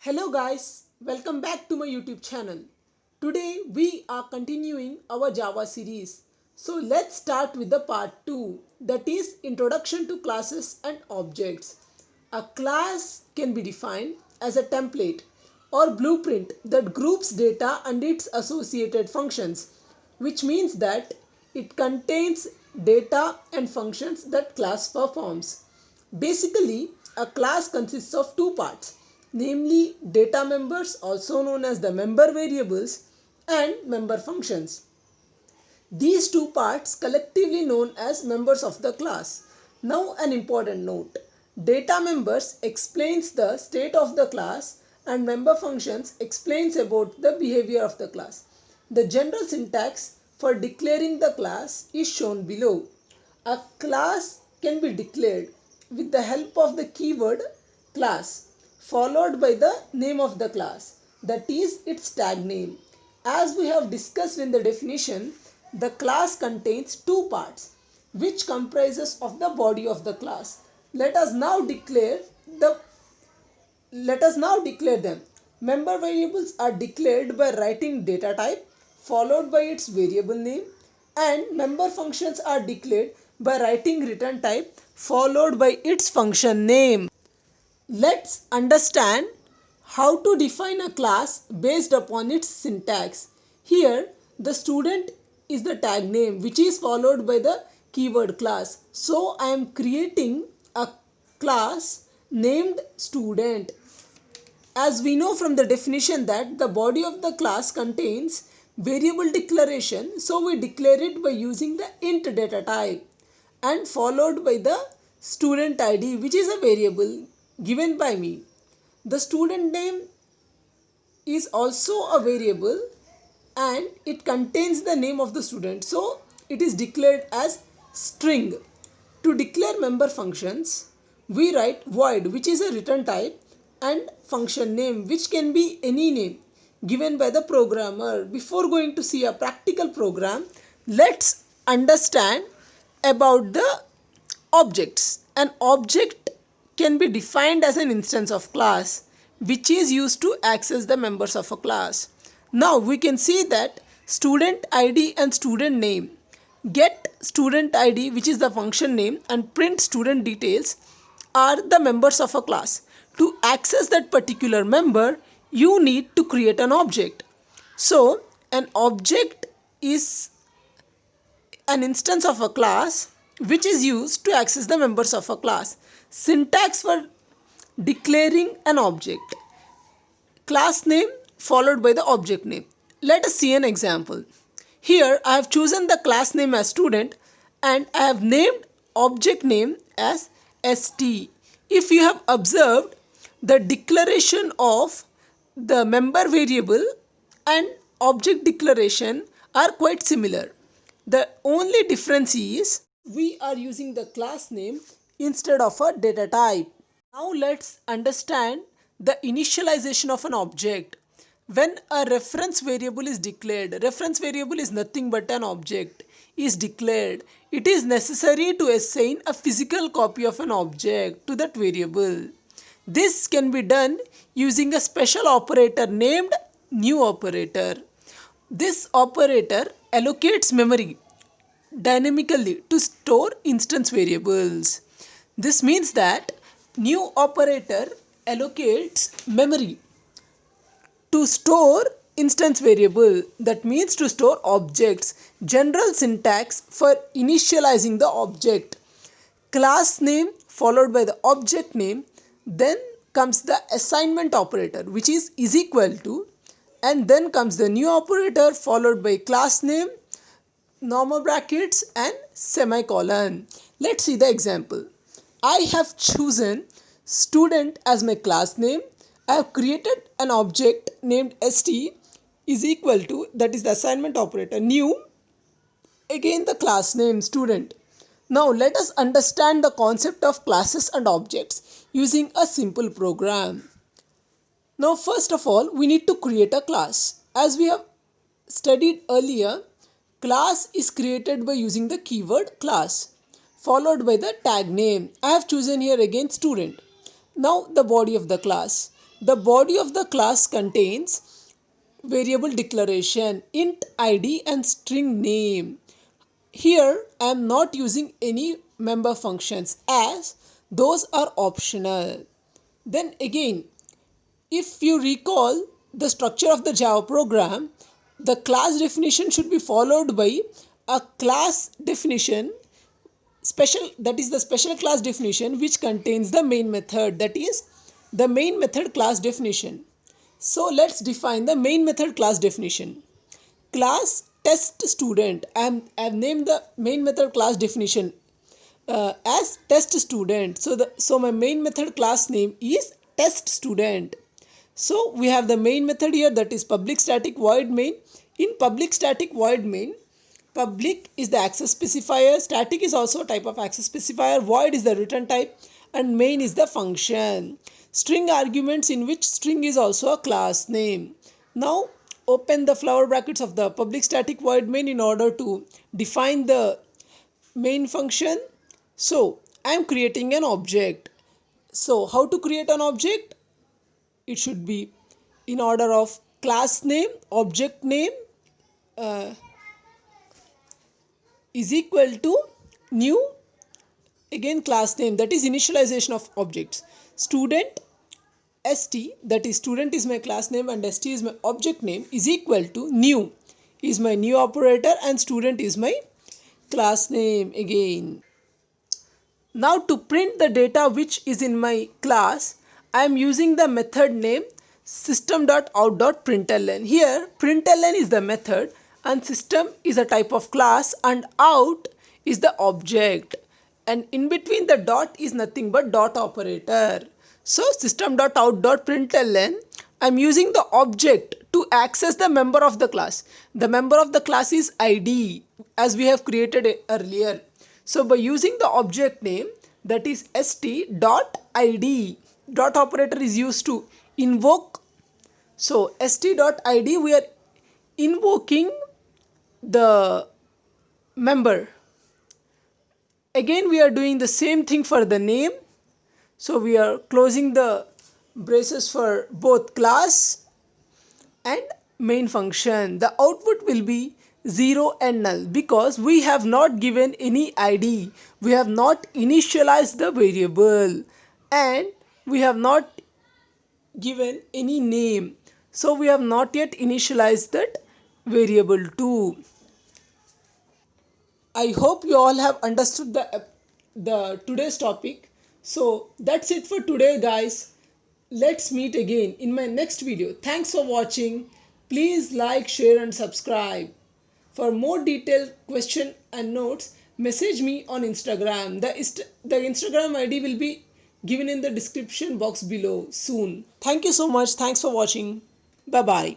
Hello guys, welcome back to my YouTube channel. Today we are continuing our Java series. So let's start with the part 2, that is Introduction to Classes and Objects. A class can be defined as a template or blueprint that groups data and its associated functions, which means that it contains data and functions that class performs. Basically, a class consists of two parts, namely data members, also known as the member variables, and member functions. These two parts collectively known as members of the class. Now an important note. Data members explains the state of the class and member functions explains about the behavior of the class. The general syntax for declaring the class is shown below. A class can be declared with the help of the keyword class followed by the name of the class, that is its tag name. As we have discussed in the definition, the class contains two parts which comprises of the body of the class. Let us now declare them. Member variables are declared by writing data type followed by its variable name, and member functions are declared by writing return type followed by its function name. Let's understand how to define a class based upon its syntax. Here, the student is the tag name which is followed by the keyword class. So, I am creating a class named student. As we know from the definition that the body of the class contains variable declaration, so we declare it by using the int data type and followed by the student ID, which is a variable given by me. The student name is also a variable and it contains the name of the student, so it is declared as string. To declare member functions, we write void, which is a return type, and function name, which can be any name given by the programmer. Before going to see a practical program, let's understand about the objects. An object can be defined as an instance of class which is used to access the members of a class. Now we can see that student ID and student name. Get student ID, which is the function name, and print student details are the members of a class. To access that particular member, you need to create an object. So an object is an instance of a class which is used to access the members of a class. Syntax for declaring an object: class name followed by the object name. Let us see an example. Here I have chosen the class name as student and I have named object name as st. If you have observed, the declaration of the member variable and object declaration are quite similar. The only difference is we are using the class name instead of a data type. Now let's understand the initialization of an object. When a reference variable is declared, reference variable is nothing but an object, is declared, it is necessary to assign a physical copy of an object to that variable. This can be done using a special operator named new operator. This operator allocates memory dynamically to store instance variables. This means that new operator allocates memory to store instance variable, that means to store objects. General syntax for initializing the object: class name followed by the object name, then comes the assignment operator which is equal to, and then comes the new operator followed by class name, normal brackets and semicolon. Let's see the example. I have chosen student as my class name. I have created an object named st is equal to, that is the assignment operator, new, again the class name student. Now let us understand the concept of classes and objects using a simple program. Now first of all, we need to create a class. As we have studied earlier, class is created by using the keyword class followed by the tag name. I have chosen here again student. Now the body of the class. The body of the class contains variable declaration, int id and string name. Here I am not using any member functions as those are optional. Then again, if you recall the structure of the Java program, the class definition should be followed by a class definition, special, that is the special class definition, which contains the main method, that is the main method class definition. So let's define the main method class definition. Class test student. I've named the main method class definition as test student. So my main method class name is test student. So we have the main method here, that is public static void main. In public static void main, public is the access specifier, static is also a type of access specifier, void is the return type, and main is the function. String arguments, in which string is also a class name. Now open the flower brackets of the public static void main in order to define the main function. So I am creating an object. So how to create an object? It should be in order of class name, object name is equal to new, again class name, that is initialization of objects. Student st, that is student is my class name and st is my object name, is equal to new is my new operator and student is my class name again. Now to print the data which is in my class, I am using the method name system.out.println. Here println is the method and system is a type of class and out is the object, and in between the dot is nothing but dot operator. So system.out.println, I am using the object to access the member of the class. The member of the class is id, as we have created earlier. So by using the object name, that is st.id, dot operator is used to invoke. So st.id, we are invoking the member. Again we are doing the same thing for the name. So we are closing the braces for both class and main function. The output will be 0 and null because we have not given any id, we have not initialized the variable, and we have not given any name. So we have not yet initialized that variable too. I hope you all have understood the today's topic. So that's it for today, guys. Let's meet again in my next video. Thanks for watching. Please like, share and subscribe. For more detailed question and notes, message me on Instagram. The Instagram ID will be given in the description box below soon. Thank you so much. Thanks for watching. Bye bye.